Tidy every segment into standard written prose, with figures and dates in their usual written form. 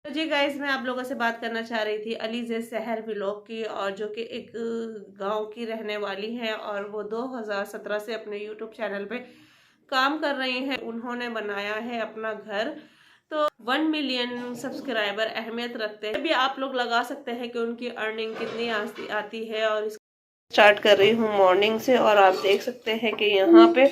तो जी गाइस, मैं आप लोगों से बात करना चाह रही थी अलीज़े शहर व्लॉग की, और जो कि एक गांव की रहने वाली हैं और वो 2017 से अपने यूट्यूब चैनल पे काम कर रही हैं। उन्होंने बनाया है अपना घर। तो 1 मिलियन सब्सक्राइबर अहमियत रखते हैं। अभी आप लोग लगा सकते हैं कि उनकी अर्निंग कितनी आती है। और स्टार्ट कर रही हूँ मॉर्निंग से, और आप देख सकते हैं कि यहाँ पे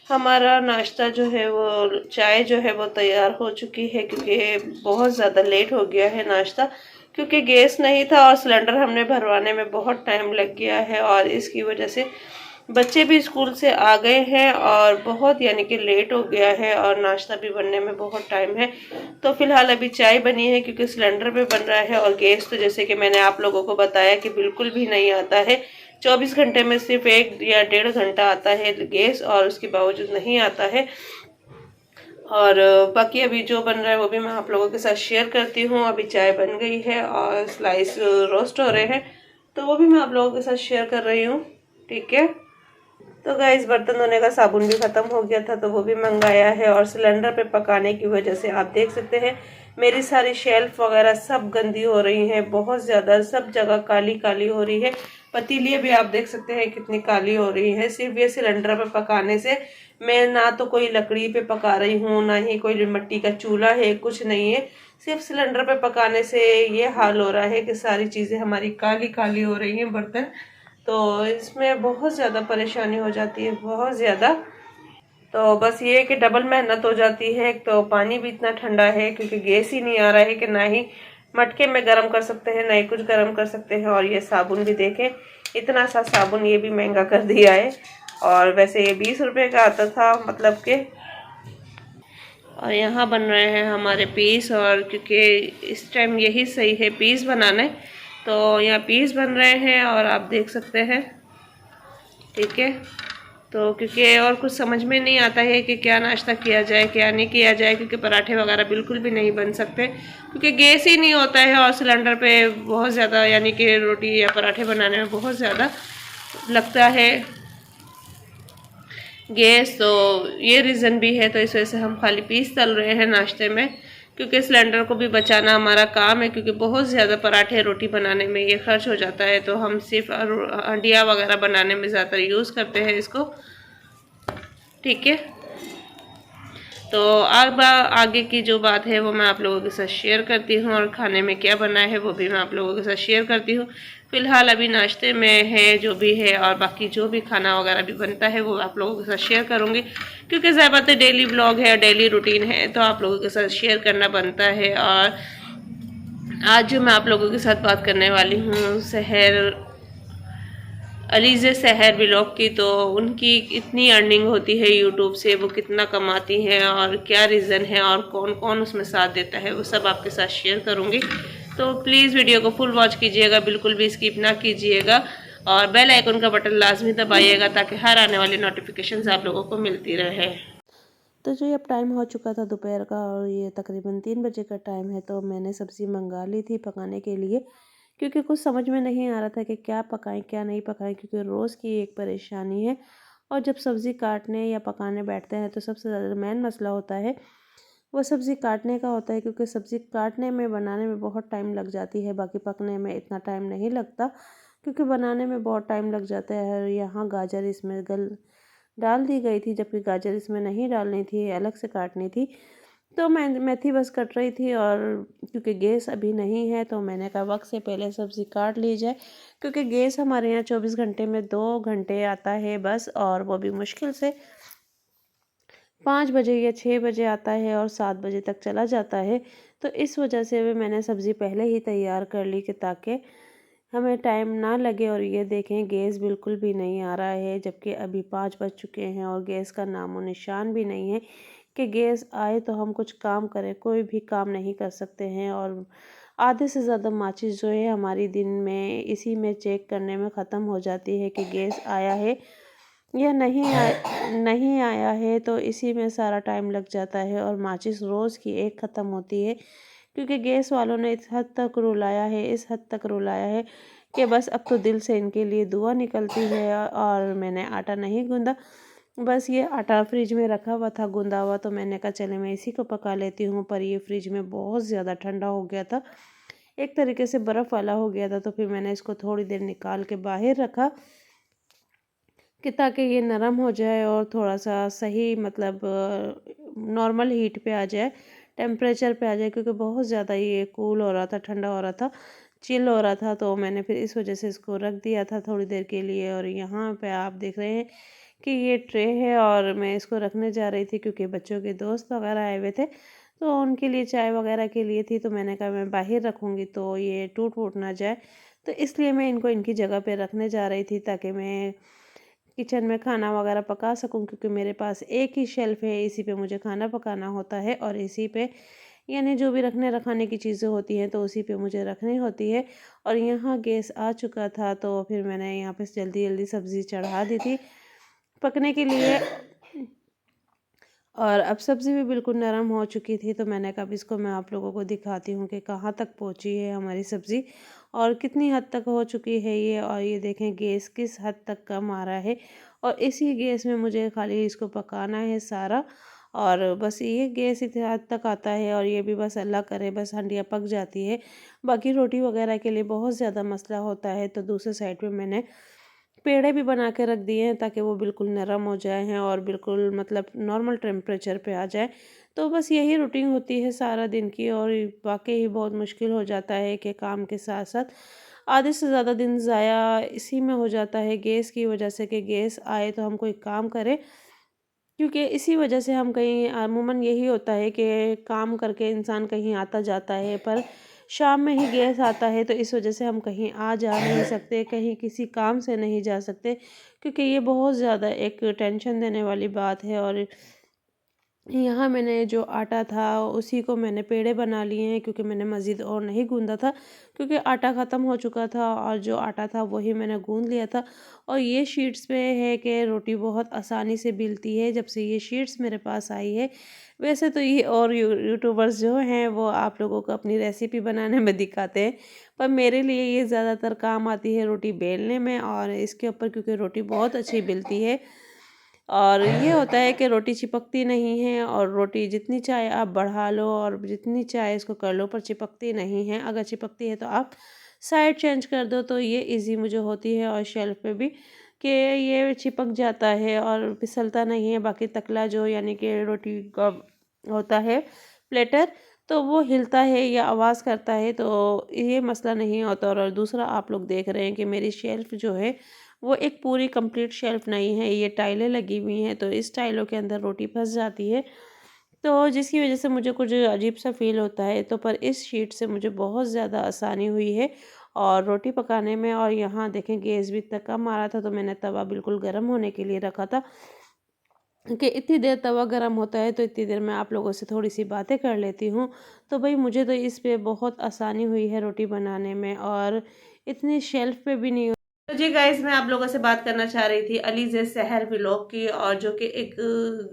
हमारा नाश्ता जो है वो चाय जो है वो तैयार हो चुकी है, क्योंकि बहुत ज़्यादा लेट हो गया है नाश्ता, क्योंकि गैस नहीं था और सिलेंडर हमने भरवाने में बहुत टाइम लग गया है। और इसकी वजह से बच्चे भी स्कूल से आ गए हैं और बहुत यानी कि लेट हो गया है, और नाश्ता भी बनने में बहुत टाइम है। तो फिलहाल अभी चाय बनी है, क्योंकि सिलेंडर पे बन रहा है, और गैस तो जैसे कि मैंने आप लोगों को बताया कि बिल्कुल भी नहीं आता है। 24 घंटे में सिर्फ 1 या 1.5 घंटा आता है गैस, और उसके बावजूद नहीं आता है। और बाकी अभी जो बन रहा है वो भी मैं आप लोगों के साथ शेयर करती हूँ। अभी चाय बन गई है और स्लाइस रोस्ट हो रहे हैं, तो वो भी मैं आप लोगों के साथ शेयर कर रही हूँ। ठीक है। तो गाइस, बर्तन धोने का साबुन भी खत्म हो गया था, तो वो भी मंगाया है। और सिलेंडर पे पकाने की वजह से आप देख सकते हैं मेरी सारी शेल्फ वगैरह सब गंदी हो रही हैं, बहुत ज़्यादा सब जगह काली काली हो रही है। पतीलियाँ भी आप देख सकते हैं कितनी काली हो रही है, सिर्फ ये सिलेंडर पे पकाने से। मैं ना तो कोई लकड़ी पे पका रही हूँ, ना ही कोई मिट्टी का चूल्हा है, कुछ नहीं है। सिर्फ सिलेंडर पे पकाने से ये हाल हो रहा है कि सारी चीज़ें हमारी काली काली हो रही हैं, बर्तन। तो इसमें बहुत ज़्यादा परेशानी हो जाती है, बहुत ज़्यादा। तो बस ये है कि डबल मेहनत हो जाती है। एक तो पानी भी इतना ठंडा है, क्योंकि गैस ही नहीं आ रहा है कि ना ही मटके में गर्म कर सकते हैं, ना ही कुछ गर्म कर सकते हैं। और ये साबुन भी देखें, इतना सा साबुन ये भी महंगा कर दिया है। और वैसे ये 20 रुपए का आता था, मतलब के। और यहाँ बन रहे हैं हमारे पीस, और क्योंकि इस टाइम यही सही है पीस बनाने, तो यहाँ पीस बन रहे हैं और आप देख सकते हैं। ठीक है। तो क्योंकि और कुछ समझ में नहीं आता है कि क्या नाश्ता किया जाए क्या नहीं किया जाए, क्योंकि पराठे वगैरह बिल्कुल भी नहीं बन सकते, क्योंकि गैस ही नहीं होता है। और सिलेंडर पे बहुत ज़्यादा यानी कि रोटी या पराठे बनाने में बहुत ज़्यादा लगता है गैस। तो ये रीज़न भी है, तो इस वजह से हम खाली पीस तल रहे हैं नाश्ते में, क्योंकि सिलेंडर को भी बचाना हमारा काम है, क्योंकि बहुत ज़्यादा पराठे रोटी बनाने में ये खर्च हो जाता है। तो हम सिर्फ हंडिया वगैरह बनाने में ज़्यादातर यूज़ करते हैं इसको। ठीक है। तो अब आगे की जो बात है वो मैं आप लोगों के साथ शेयर करती हूँ, और खाने में क्या बना है वो भी मैं आप लोगों के साथ शेयर करती हूँ। फिलहाल अभी नाश्ते में है जो भी है, और बाकी जो भी खाना वगैरह भी बनता है वो आप लोगों के साथ शेयर करूँगी, क्योंकि ज़्यादातर डेली ब्लॉग है, डेली रूटीन है, तो आप लोगों के साथ शेयर करना बनता है। और आज जो मैं आप लोगों के साथ बात करने वाली हूँ अलीज़े शहर व्लॉग की, तो उनकी इतनी अर्निंग होती है यूट्यूब से, वो कितना कमाती हैं और क्या रीज़न है और कौन कौन उसमें साथ देता है, वो सब आपके साथ शेयर करूँगी। तो प्लीज़ वीडियो को फुल वॉच कीजिएगा, बिल्कुल भी स्किप ना कीजिएगा, और बेल आइकन का बटन लाजमी दबाइएगा, ताकि हर आने वाली नोटिफिकेशन आप लोगों को मिलती रहे। तो जो अब टाइम हो चुका था दोपहर का, और ये तकरीबन 3 बजे का टाइम है, तो मैंने सब्ज़ी मंगा ली थी पकाने के लिए, क्योंकि कुछ समझ में नहीं आ रहा था कि क्या पकाएं क्या नहीं पकाएं, क्योंकि रोज़ की एक परेशानी है। और जब सब्ज़ी काटने या पकाने बैठते हैं तो सबसे ज़्यादा मेन मसला होता है वो सब्ज़ी काटने का होता है, क्योंकि सब्ज़ी काटने में बनाने में बहुत टाइम लग जाती है, बाकी पकने में इतना टाइम नहीं लगता, क्योंकि बनाने में बहुत टाइम लग जाता है। यहाँ गाजर इसमें डाल दी गई थी, जबकि गाजर इसमें नहीं डालनी थी, अलग से काटनी थी। तो मैं मेथी बस कट रही थी, और क्योंकि गैस अभी नहीं है तो मैंने कहा वक्त से पहले सब्ज़ी काट ली जाए, क्योंकि गैस हमारे यहाँ 24 घंटे में 2 घंटे आता है बस, और वो भी मुश्किल से 5 बजे या 6 बजे आता है, और 7 बजे तक चला जाता है। तो इस वजह से भी मैंने सब्ज़ी पहले ही तैयार कर ली, कि ताकि हमें टाइम ना लगे। और ये देखें गैस बिल्कुल भी नहीं आ रहा है, जबकि अभी 5 बज चुके हैं और गैस का नामो निशान भी नहीं है कि गैस आए तो हम कुछ काम करें। कोई भी काम नहीं कर सकते हैं, और आधे से ज़्यादा माचिस जो है हमारी दिन में इसी में चेक करने में ख़त्म हो जाती है कि गैस आया है या नहीं आया है, तो इसी में सारा टाइम लग जाता है। और माचिस रोज़ की एक ख़त्म होती है, क्योंकि गैस वालों ने इस हद तक रुलाया है, इस हद तक रुलाया है कि बस अब तो दिल से इनके लिए दुआ निकलती है। और मैंने आटा नहीं गूंदा, बस ये आटा फ्रिज में रखा हुआ था गूंदा हुआ, तो मैंने कहा चले मैं इसी को पका लेती हूँ। पर ये फ्रिज में बहुत ज़्यादा ठंडा हो गया था, एक तरीके से बर्फ़ वाला हो गया था। तो फिर मैंने इसको थोड़ी देर निकाल के बाहर रखा कि ताकि ये नरम हो जाए और थोड़ा सा सही मतलब नॉर्मल हीट पे आ जाए, टेम्परेचर पे आ जाए, क्योंकि बहुत ज़्यादा ये कूल हो रहा था, ठंडा हो रहा था, चिल हो रहा था। तो मैंने फिर इस वजह से इसको रख दिया था थोड़ी देर के लिए। और यहाँ पे आप देख रहे हैं कि ये ट्रे है और मैं इसको रखने जा रही थी, क्योंकि बच्चों के दोस्त वगैरह आए हुए थे, तो उनके लिए चाय वगैरह के लिए थी। तो मैंने कहा मैं बाहर रखूँगी तो ये टूट वूट ना जाए, तो इसलिए मैं इनको इनकी जगह पे रखने जा रही थी, ताकि मैं किचन में खाना वगैरह पका सकूं। क्योंकि मेरे पास एक ही शेल्फ है, इसी पे मुझे खाना पकाना होता है, और इसी पे यानी जो भी रखने रखाने की चीज़ें होती हैं तो उसी पे मुझे रखनी होती है। और यहाँ गैस आ चुका था, तो फिर मैंने यहाँ पे जल्दी जल्दी सब्ज़ी चढ़ा दी थी पकने के लिए। और अब सब्ज़ी भी बिल्कुल नरम हो चुकी थी, तो मैंने कहा अब इसको मैं आप लोगों को दिखाती हूँ कि कहाँ तक पहुँची है हमारी सब्ज़ी और कितनी हद तक हो चुकी है ये। और ये देखें गैस किस हद तक कम आ रहा है, और इसी गैस में मुझे खाली इसको पकाना है सारा। और बस ये गैस इतनी हद तक आता है, और ये भी बस अल्लाह करे बस हंडिया पक जाती है। बाकी रोटी वगैरह के लिए बहुत ज़्यादा मसला होता है, तो दूसरे साइड पे मैंने पेड़े भी बना के रख दिए हैं, ताकि वो बिल्कुल नरम हो जाए हैं और बिल्कुल मतलब नॉर्मल टेम्परेचर पे आ जाए। तो बस यही रूटीन होती है सारा दिन की, और वाकई ही बहुत मुश्किल हो जाता है कि काम के साथ साथ आधे से ज़्यादा दिन ज़ाया इसी में हो जाता है, गैस की वजह से। कि गैस आए तो हम कोई काम करें, क्योंकि इसी वजह से हम कहीं अमूमन यही होता है कि काम करके इंसान कहीं आता जाता है, पर शाम में ही गैस आता है, तो इस वजह से हम कहीं आ जा नहीं सकते, कहीं किसी काम से नहीं जा सकते, क्योंकि ये बहुत ज़्यादा एक टेंशन देने वाली बात है। और यहाँ मैंने जो आटा था उसी को मैंने पेड़े बना लिए हैं, क्योंकि मैंने मज़ीद और नहीं गूंदा था, क्योंकि आटा ख़त्म हो चुका था, और जो आटा था वही मैंने गूंद लिया था। और ये शीट्स पे है कि रोटी बहुत आसानी से बिलती है जब से ये शीट्स मेरे पास आई है। वैसे तो ये और यूट्यूबर्स जो हैं वो आप लोगों को अपनी रेसिपी बनाने में दिखाते हैं, पर मेरे लिए ये ज़्यादातर काम आती है रोटी बेलने में और इसके ऊपर, क्योंकि रोटी बहुत अच्छी बिलती है। और ये होता है कि रोटी चिपकती नहीं है, और रोटी जितनी चाहे आप बढ़ा लो और जितनी चाहे इसको कर लो, पर चिपकती नहीं है। अगर चिपकती है तो आप साइड चेंज कर दो, तो ये इजी मुझे होती है। और शेल्फ पे भी कि ये चिपक जाता है और फिसलता नहीं है। बाकी तकला जो यानी कि रोटी का होता है प्लेटर, तो वो हिलता है या आवाज़ करता है, तो ये मसला नहीं होता। और दूसरा आप लोग देख रहे हैं कि मेरी शेल्फ जो है वो एक पूरी कंप्लीट शेल्फ नहीं है, ये टाइलें लगी हुई हैं, तो इस टाइलों के अंदर रोटी फंस जाती है, तो जिसकी वजह से मुझे कुछ अजीब सा फील होता है। तो पर इस शीट से मुझे बहुत ज़्यादा आसानी हुई है और रोटी पकाने में। और यहाँ देखें गैस भी इतना कम आ रहा था, तो मैंने तवा बिल्कुल गर्म होने के लिए रखा था कि इतनी देर तवा गर्म होता है, तो इतनी देर मैं आप लोगों से थोड़ी सी बातें कर लेती हूँ। तो भाई मुझे तो इस पे बहुत आसानी हुई है रोटी बनाने में, और इतनी शेल्फ पे भी नहीं। तो जी गाइस, मैं आप लोगों से बात करना चाह रही थी अलीज़े सहर व्लॉग की, और जो कि एक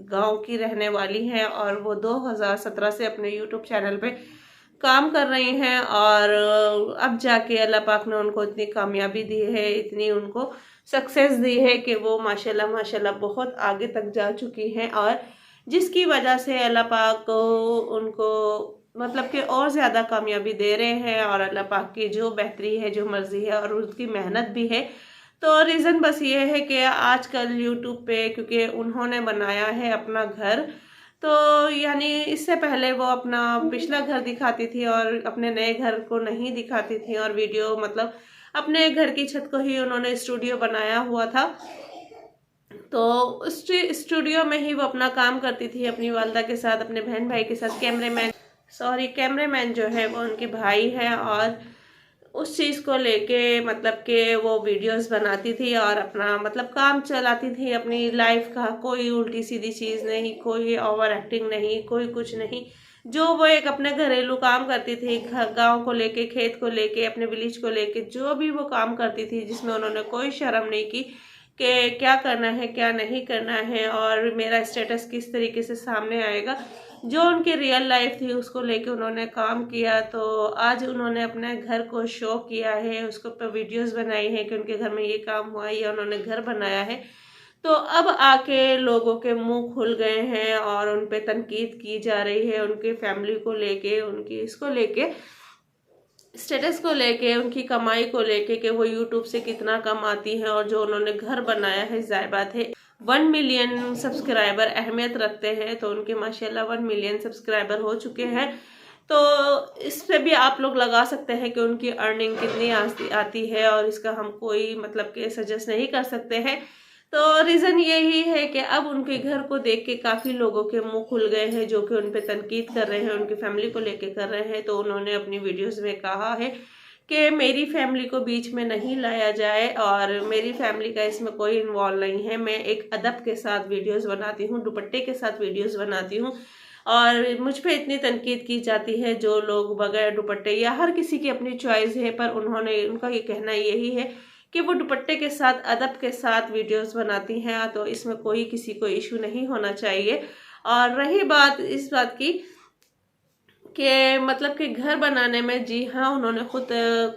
गांव की रहने वाली हैं, और वो 2017 से अपने यूट्यूब चैनल पे काम कर रही हैं। और अब जाके अल्लाह पाक ने उनको इतनी कामयाबी दी है, इतनी उनको सक्सेस दी है कि वो माशाल्लाह माशाल्लाह बहुत आगे तक जा चुकी हैं, और जिसकी वजह से अल्लाह पाक उनको मतलब कि और ज़्यादा कामयाबी दे रहे हैं। और अल्लाह पाक की जो बेहतरी है, जो मर्ज़ी है, और उसकी मेहनत भी है। तो रीज़न बस ये है कि आजकल यूट्यूब पे, क्योंकि उन्होंने बनाया है अपना घर, तो यानी इससे पहले वो अपना पिछला घर दिखाती थी और अपने नए घर को नहीं दिखाती थी, और वीडियो मतलब अपने घर की छत को ही उन्होंने स्टूडियो बनाया हुआ था। तो उस स्टूडियो में ही वो अपना काम करती थी अपनी वालदा के साथ, अपने बहन भाई के साथ। कैमरेमैन जो है वो उनके भाई है, और उस चीज़ को लेके मतलब कि वो वीडियोस बनाती थी और अपना मतलब काम चलाती थी अपनी लाइफ का। कोई उल्टी सीधी चीज़ नहीं, कोई ओवर एक्टिंग नहीं, कोई कुछ नहीं। जो वो एक अपने घरेलू काम करती थी, गांव को लेके, खेत को लेके, अपने विलेज को लेके, जो भी वो काम करती थी, जिसमें उन्होंने कोई शर्म नहीं की कि क्या करना है क्या नहीं करना है, और मेरा स्टेटस किस तरीके से सामने आएगा। जो उनकी रियल लाइफ थी उसको लेके उन्होंने काम किया। तो आज उन्होंने अपने घर को शो किया है, उसके ऊपर वीडियोस बनाई है कि उनके घर में ये काम हुआ, या उन्होंने घर बनाया है। तो अब आके लोगों के मुंह खुल गए हैं और उन पे तनकीद की जा रही है, उनके फैमिली को लेके, उनकी इसको लेके, स्टेटस को लेके, उनकी कमाई को लेके कि वो यूट्यूब से कितना कमाती हैं और जो उन्होंने घर बनाया है। जाहिर बात है 1 मिलियन सब्सक्राइबर अहमियत रखते हैं, तो उनके माशाल्लाह 1 मिलियन सब्सक्राइबर हो चुके हैं। तो इस पे भी आप लोग लगा सकते हैं कि उनकी अर्निंग कितनी आती है, और इसका हम कोई मतलब कि सजेस्ट नहीं कर सकते हैं। तो रीज़न यही है कि अब उनके घर को देख के काफ़ी लोगों के मुंह खुल गए हैं, जो कि उन पे तनकीद कर रहे हैं, उनकी फैमिली को लेके कर रहे हैं। तो उन्होंने अपनी वीडियोस में कहा है कि मेरी फैमिली को बीच में नहीं लाया जाए और मेरी फैमिली का इसमें कोई इन्वॉल्व नहीं है। मैं एक अदब के साथ वीडियोस बनाती हूँ, दुपट्टे के साथ वीडियोस बनाती हूँ, और मुझ पे इतनी तनकीद की जाती है। जो लोग बगैर दुपट्टे, या हर किसी की अपनी चॉइस है, पर उनका ये कहना यही है कि वो दुपट्टे के साथ, अदब के साथ वीडियोस बनाती हैं, तो इसमें कोई किसी को इशू नहीं होना चाहिए। और रही बात इस बात की कि मतलब कि घर बनाने में, जी हाँ, उन्होंने खुद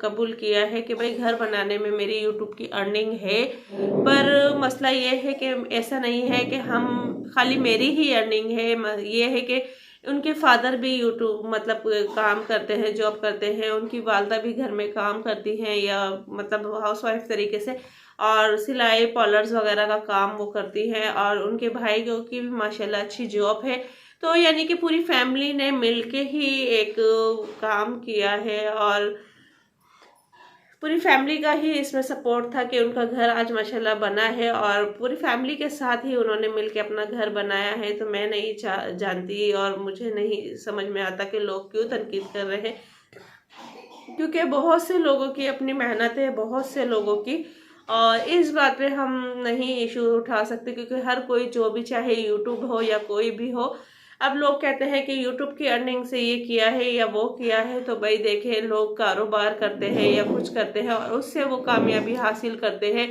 कबूल किया है कि भाई घर बनाने में मेरी यूट्यूब की अर्निंग है, पर मसला ये है कि ऐसा नहीं है कि हम खाली मेरी ही अर्निंग है। ये है कि उनके फादर भी यूट्यूब मतलब काम करते हैं, जॉब करते हैं, उनकी वालदा भी घर में काम करती हैं, या मतलब हाउसवाइफ तरीके से, और सिलाई पार्लर्स वगैरह का काम वो करती हैं, और उनके भाई की भी माशाल्लाह अच्छी जॉब है। तो यानी कि पूरी फैमिली ने मिलके ही एक काम किया है, और पूरी फैमिली का ही इसमें सपोर्ट था कि उनका घर आज माशाल्लाह बना है, और पूरी फैमिली के साथ ही उन्होंने मिलके अपना घर बनाया है। तो मैं नहीं जानती, और मुझे नहीं समझ में आता कि लोग क्यों तनकीद कर रहे हैं, क्योंकि बहुत से लोगों की अपनी मेहनत है, बहुत से लोगों की, और इस बात पे हम नहीं इशू उठा सकते, क्योंकि हर कोई जो भी, चाहे यूट्यूब हो या कोई भी हो, अब लोग कहते हैं कि यूट्यूब की अर्निंग से ये किया है या वो किया है। तो भाई देखे, लोग कारोबार करते हैं या कुछ करते हैं और उससे वो कामयाबी हासिल करते हैं,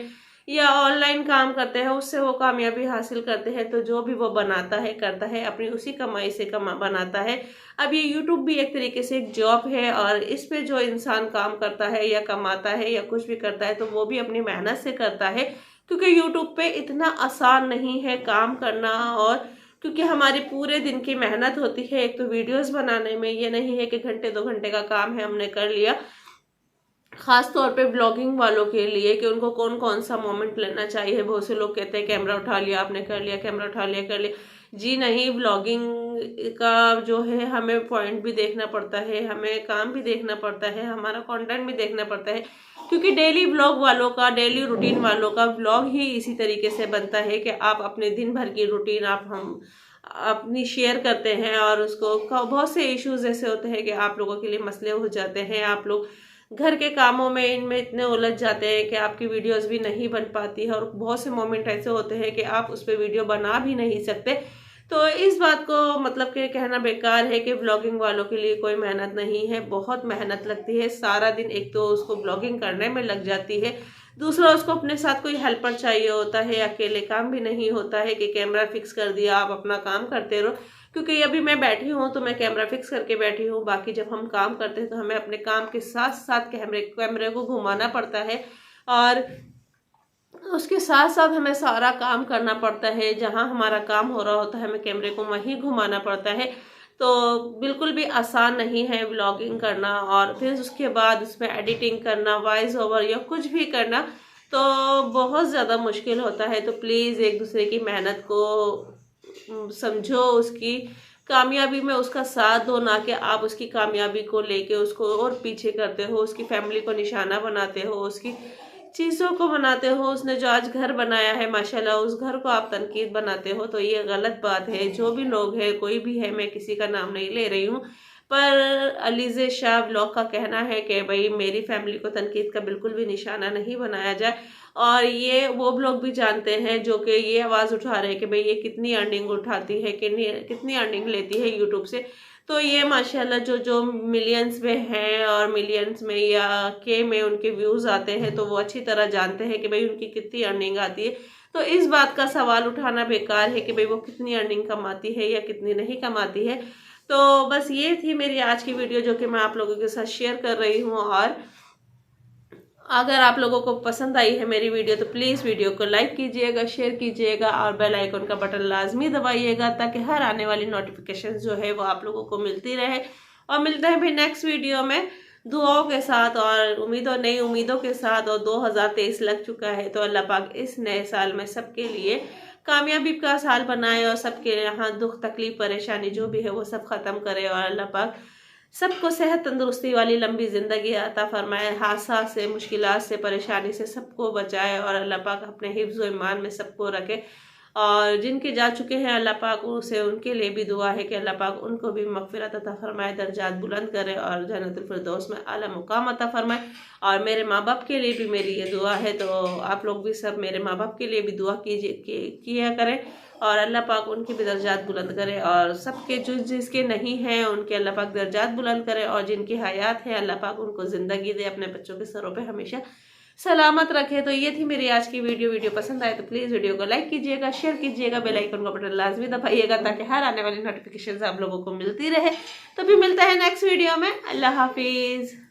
या ऑनलाइन काम करते हैं उससे वो कामयाबी हासिल करते हैं। तो जो भी वो बनाता है, करता है, अपनी उसी कमाई से बनाता है। अब ये यूट्यूब भी एक तरीके से एक जॉब है, और इस पे जो इंसान काम करता है या कमाता है या कुछ भी करता है, तो वो भी अपनी मेहनत से करता है, क्योंकि यूट्यूब पे इतना आसान नहीं है काम करना। और क्योंकि हमारी पूरे दिन की मेहनत होती है एक तो वीडियोस बनाने में, ये नहीं है कि घंटे 2 घंटे का काम है हमने कर लिया। खास तौर पे ब्लॉगिंग वालों के लिए कि उनको कौन कौन सा मोमेंट लेना चाहिए। बहुत से लोग कहते हैं कैमरा उठा लिया आपने, कर लिया, कैमरा उठा लिया, कर लिया। जी नहीं, ब्लॉगिंग का जो है हमें पॉइंट भी देखना पड़ता है, हमें काम भी देखना पड़ता है, हमारा कंटेंट भी देखना पड़ता है, क्योंकि डेली ब्लॉग वालों का, डेली रूटीन वालों का ब्लॉग ही इसी तरीके से बनता है कि आप अपने दिन भर की रूटीन हम अपनी शेयर करते हैं, और उसको बहुत से इश्यूज ऐसे होते हैं कि आप लोगों के लिए मसले हो जाते हैं। आप लोग घर के कामों में इनमें इतने उलझ जाते हैं कि आपकी वीडियोस भी नहीं बन पाती है, और बहुत से मोमेंट ऐसे होते हैं कि आप उस पर वीडियो बना भी नहीं सकते। तो इस बात को मतलब कि कहना बेकार है कि ब्लॉगिंग वालों के लिए कोई मेहनत नहीं है। बहुत मेहनत लगती है, सारा दिन एक तो उसको ब्लॉगिंग करने में लग जाती है, दूसरा उसको अपने साथ कोई हेल्पर चाहिए होता है, अकेले काम भी नहीं होता है कि कैमरा फिक्स कर दिया आप अपना काम करते रहो। क्योंकि अभी मैं बैठी हूँ तो मैं कैमरा फिक्स करके बैठी हूँ, बाकी जब हम काम करते हैं तो हमें अपने काम के साथ साथ कैमरे को घुमाना पड़ता है, और उसके साथ साथ हमें सारा काम करना पड़ता है। जहाँ हमारा काम हो रहा होता है हमें कैमरे को वहीं घुमाना पड़ता है। तो बिल्कुल भी आसान नहीं है व्लॉगिंग करना, और फिर उसके बाद उसमें एडिटिंग करना, वॉइस ओवर या कुछ भी करना, तो बहुत ज़्यादा मुश्किल होता है। तो प्लीज़ एक दूसरे की मेहनत को समझो, उसकी कामयाबी में उसका साथ दो, ना कि आप उसकी कामयाबी को लेके उसको और पीछे करते हो, उसकी फैमिली को निशाना बनाते हो, उसकी चीज़ों को बनाते हो। उसने जो आज घर बनाया है माशाल्लाह, उस घर को आप तनकीद बनाते हो, तो ये गलत बात है। जो भी लोग हैं, कोई भी है, मैं किसी का नाम नहीं ले रही हूँ, पर अलीज़े शाह व्लॉग का कहना है कि भाई मेरी फैमिली को तनकीद का बिल्कुल भी निशाना नहीं बनाया जाए। और ये वो लोग भी जानते हैं जो कि ये आवाज़ उठा रहे हैं कि भाई ये कितनी अर्निंग उठाती है, कितनी अर्निंग लेती है यूट्यूब से। तो ये माशाल्लाह जो मिलियंस में हैं, और मिलियंस में या के में उनके व्यूज़ आते हैं, तो वो अच्छी तरह जानते हैं कि भाई उनकी कितनी अर्निंग आती है। तो इस बात का सवाल उठाना बेकार है कि भाई वो कितनी अर्निंग कमाती है या कितनी नहीं कमाती है। तो बस ये थी मेरी आज की वीडियो, जो कि मैं आप लोगों के साथ शेयर कर रही हूँ। अगर आप लोगों को पसंद आई है मेरी वीडियो तो प्लीज़ वीडियो को लाइक कीजिएगा, शेयर कीजिएगा और बेल आइकन का बटन लाजमी दबाइएगा, ताकि हर आने वाली नोटिफिकेशन जो है वो आप लोगों को मिलती रहे। और मिलते हैं भी नेक्स्ट वीडियो में दुआओं के साथ और उम्मीदों, नई उम्मीदों के साथ। और 2023 लग चुका है, तो अल्लाह पाक इस नए साल में सबके लिए कामयाबी का साल बनाए और सबके यहाँ दुख तकलीफ परेशानी जो भी है वो सब ख़त्म करे। और अल्लाह पाक सबको सेहत तंदुरुस्ती वाली लंबी ज़िंदगी अता फरमाए, हादसा से, मुश्किलात से, परेशानी से सबको बचाए। और अल्लाह पाक अपने हिफ्ज़ व ईमान में सबको रखे। और जिनके जा चुके हैं अल्लाह पाक उनसे, उनके लिए भी दुआ है कि अल्लाह पाक उनको भी मग़फ़िरत अता फरमाए, दर्जात बुलंद करे और जन्नतुल फिरदौस में आला मुकाम अता फरमाए। और मेरे माँ बाप के लिए भी मेरी ये दुआ है, तो आप लोग भी सब मेरे माँ बाप के लिए भी दुआ किया करें और अल्लाह पाक उनकी भी दर्जात बुलंद करे। और सबके जो जिसके नहीं हैं उनके अल्लाह पाक दर्जात बुलंद करे, और जिनकी हयात है अल्लाह पाक उनको ज़िंदगी दे, अपने बच्चों के सरों पे हमेशा सलामत रखे। तो ये थी मेरी आज की वीडियो पसंद आए तो प्लीज़ वीडियो को लाइक कीजिएगा, शेयर कीजिएगा, बेल आइकन का बटन लाजमी दबाइएगा, ताकि हर आने वाली नोटिफिकेशन आप लोगों को मिलती रहे। तो भी मिलता है नेक्स्ट वीडियो में। अल्लाह हाफिज़।